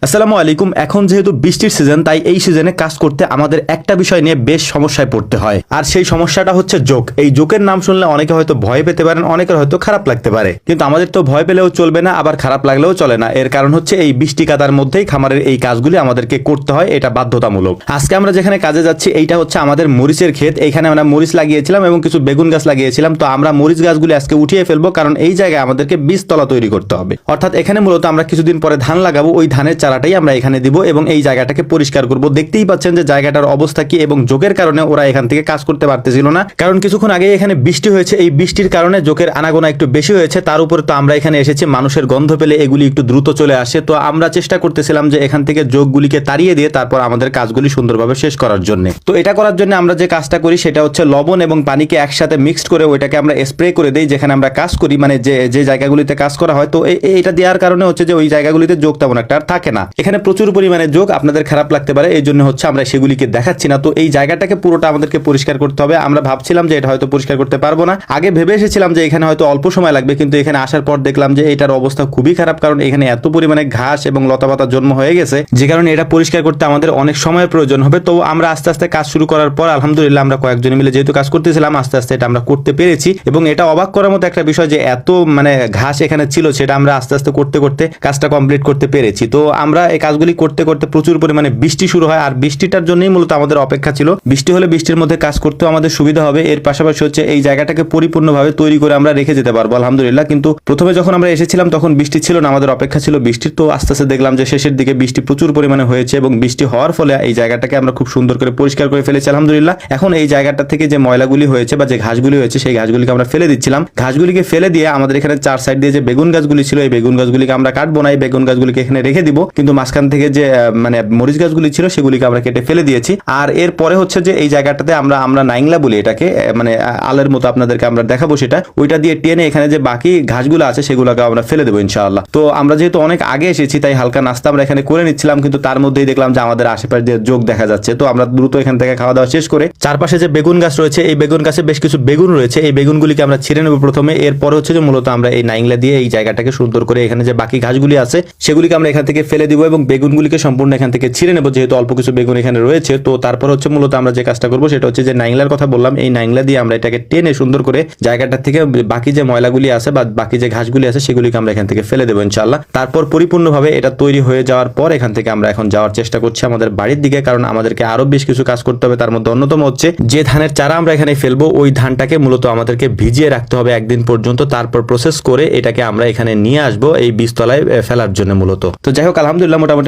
আসসালামু আলাইকুম। এখন যেহেতু বৃষ্টির সিজন, তাই এই সিজনে কাজ করতে আমাদের একটা বিষয় নিয়ে বেশ সমস্যায় পড়তে হয়, আর সেই সমস্যাটা হচ্ছে জোক। এই জোকের নাম শুনলে অনেকে হয়তো ভয় পেতে পারেন, অনেকের হয়তো খারাপ লাগতে পারে, কিন্তু আমাদের তো ভয় পেলেও চলবে না, আবার খারাপ লাগলেও চলে না। এর কারণ হচ্ছে এই বৃষ্টি কাদার মধ্যেই খামারের এই কাজগুলি আমাদেরকে করতে হয়, এটা বাধ্যতামূলক। আজকে আমরা যেখানে কাজে যাচ্ছি এইটা হচ্ছে আমাদের মরিচের ক্ষেত। এইখানে আমরা মরিচ লাগিয়েছিলাম এবং কিছু বেগুন গাছ লাগিয়েছিলাম। তো আমরা মরিচ গাছগুলি আজকে উঠিয়ে ফেলবো, কারণ এই জায়গায় আমাদেরকে বীজতলা তৈরি করতে হবে। অর্থাৎ এখানে মূলত আমরা কিছুদিন পরে ধান লাগাবো, ওই ধানের চারাটাই আমরা এখানে দিব এবং এই জায়গাটাকে পরিষ্কার করব। দেখতেই পাচ্ছেন যে জায়গাটার অবস্থা কি, এবং জোকের কারণে ওরা এখান থেকে কাজ করতে পারতেছিল না, কারণ কিছুক্ষণ আগে এখানে বৃষ্টি হয়েছে। এই বৃষ্টির কারণে জোকের আনাগোনা একটু বেশি হয়েছে। তার উপরে তো আমরা এখানে এসেছি, মানুষের গন্ধ পেলে এগুলি একটু দ্রুত চলে আসে। তো আমরা চেষ্টা করতেছিলাম যে এখান থেকে জোকগুলিকে তাড়িয়ে দিয়ে তারপর আমাদের কাজগুলি সুন্দরভাবে শেষ করার জন্য। তো এটা করার জন্য আমরা যে কাজটা করি সেটা হচ্ছে লবণ এবং পানিকে একসাথে মিক্সড করে ওইটাকে আমরা স্প্রে করে দেই যেখানে আমরা কাজ করি, মানে যে জায়গাগুলিতে কাজ করা হয়। তো এটা দেওয়ার কারণে হচ্ছে যে ওই জায়গাগুলিতে জোক তেমন একটা আর থাকে না। এখানে প্রচুর পরিমাণে জোক, আপনাদের খারাপ লাগতে পারে, এই জন্য হচ্ছে আমরা সেগুলিকে দেখাচ্ছি না। তো এই জায়গাটাকে পুরোটা আমাদেরকে পরিষ্কার করতে হবে। আমরা ভাবছিলাম যে এটা হয়তো পরিষ্কার করতে পারবো না, আগে ভেবে এসেছিলাম যে এখানে হয়তো অল্প সময় লাগবে, কিন্তু এখানে আসার পর দেখলাম যে এটার অবস্থা খুবই খারাপ, কারণ এখানে এত পরিমাণে ঘাস এবং লতাপাতা জন্ম হয়ে গেছে, যে কারণে এটা পরিষ্কার করতে আমাদের অনেক সময়ের প্রয়োজন হবে। তো আমরা আস্তে আস্তে কাজ শুরু করার পর আলহামদুলিল্লাহ আমরা কয়েকজন মিলে যেহেতু কাজ করতেছিলাম, আস্তে আস্তে এটা আমরা করতে পেরেছি। এবং এটা অবাক করার মতো একটা বিষয় যে এত ঘাস এখানে ছিল, সেটা আমরা আস্তে আস্তে করতে করতে কাজটা কমপ্লিট করতে পেরেছি। তো আমরা এই কাজগুলি করতে করতে প্রচুর পরিমাণে বৃষ্টি শুরু হয়, আর বৃষ্টিটার জন্যই মূলত আমাদের অপেক্ষা ছিল। বৃষ্টি হলে বৃষ্টির মধ্যে কাজ করতেও আমাদের সুবিধা হবে। এর পাশাপাশি হচ্ছে এই জায়গাটাকে পরিপূর্ণভাবে তৈরি করে আমরা রেখে যেতে পারবো আলহামদুলিল্লাহ। কিন্তু প্রথমে যখন আমরা এসেছিলাম তখন বৃষ্টি ছিল না, আমাদের অপেক্ষা ছিল বৃষ্টির। তো আস্তে আস্তে দেখলাম যে শেষের দিকে বৃষ্টি প্রচুর পরিমাণে হয়েছে, এবং বৃষ্টি হওয়ার ফলে এই জায়গাটাকে আমরা খুব সুন্দর করে পরিষ্কার করে ফেলেছি আলহামদুলিল্লাহ। এখন এই জায়গাটা থেকে যে ময়লাগুলি হয়েছে বা যে ঘাসগুলি হয়েছে, সেই ঘাসগুলিকে আমরা ফেলে দিচ্ছিলাম। ঘাসগুলিকে ফেলে দিয়ে আমাদের এখানে চার সাইড দিয়ে যে বেগুন গাছগুলি ছিল, এই বেগুন গাছগুলিকে আমরা কাটবো না, এই বেগুন গাছগুলিকে এখানে রেখে দিব। কিন্তু মাঝখান থেকে যে মরিচ গাছগুলি ছিল সেগুলিকে আমরা কেটে ফেলে দিয়েছি। আর এরপরে হচ্ছে যে এই জায়গাটাতে আমরা নাইংলা বলি এটাকে, আলের মতো আপনাদেরকে আমরা দেখাবো সেটা, ওইটা দিয়ে টেনে এখানে যে বাকি ঘাসগুলো আছে সেগুলোকে আমরা ফেলে দেবো ইনশাআল্লাহ। তো আমরা যেহেতু অনেক আগে এসেছি, তাই হালকা নাস্তা আমরা এখানে করে নিচ্ছিলাম, কিন্তু তার মধ্যেই দেখলাম যে আমাদের আশেপাশে দিয়ে জোক দেখা যাচ্ছে। তো আমরা দ্রুত এখান থেকে খাওয়া দাওয়া শেষ করে চারপাশে যে বেগুন গাছ রয়েছে, এই বেগুন গাছে বেশ কিছু বেগুন রয়েছে, এই বেগুনগুলিকে আমরা ছিঁড়ে নেবো প্রথমে। এরপরে হচ্ছে যে মূলত আমরা এই নাইংলা দিয়ে এই জায়গাটাকে সুন্দর করে এখানে যে বাকি ঘাসগুলি আছে সেগুলিকে আমরা এখান থেকে ফেলে দিব এবং বেগুনগুলিকে সম্পূর্ণ এখান থেকে ছিঁড়ে নেবো, যেহেতু অল্প কিছু বেগুন এখানে রয়েছে। তো তারপর হচ্ছে মূলত আমরা যে কাজটা করবো সেটা হচ্ছে যে নাইংলার কথা বললাম, এই নাইংলা দিয়ে আমরা এটাকে টেনে সুন্দর করে জায়গাটা থেকে বাকি যে ময়লাগুলি আছে বা বাকি যে ঘাসগুলি আছে সেগুলিকে আমরা এখান থেকে ফেলে দেবো ইনশাআল্লাহ। তারপর পরিপূর্ণভাবে এটা তৈরি হয়ে যাওয়ার পর এখান থেকে আমরা এখন যাওয়ার চেষ্টা করছি আমাদের বাড়ির দিকে, কারণ আমাদেরকে আরো বেশ কিছু কাজ করতে হবে। তার মধ্যে অন্যতম হচ্ছে যে ধানের চারা আমরা এখানে ফেলবো, ওই ধানটাকে মূলত আমাদেরকে ভিজিয়ে রাখতে হবে একদিন পর্যন্ত, তারপর প্রসেস করে এটাকে আমরা এখানে নিয়ে আসবো এই বীজতলায় ফেলার জন্য মূলত। তো যাই হোক আলহামদুলিল্লাহ মোটামুটি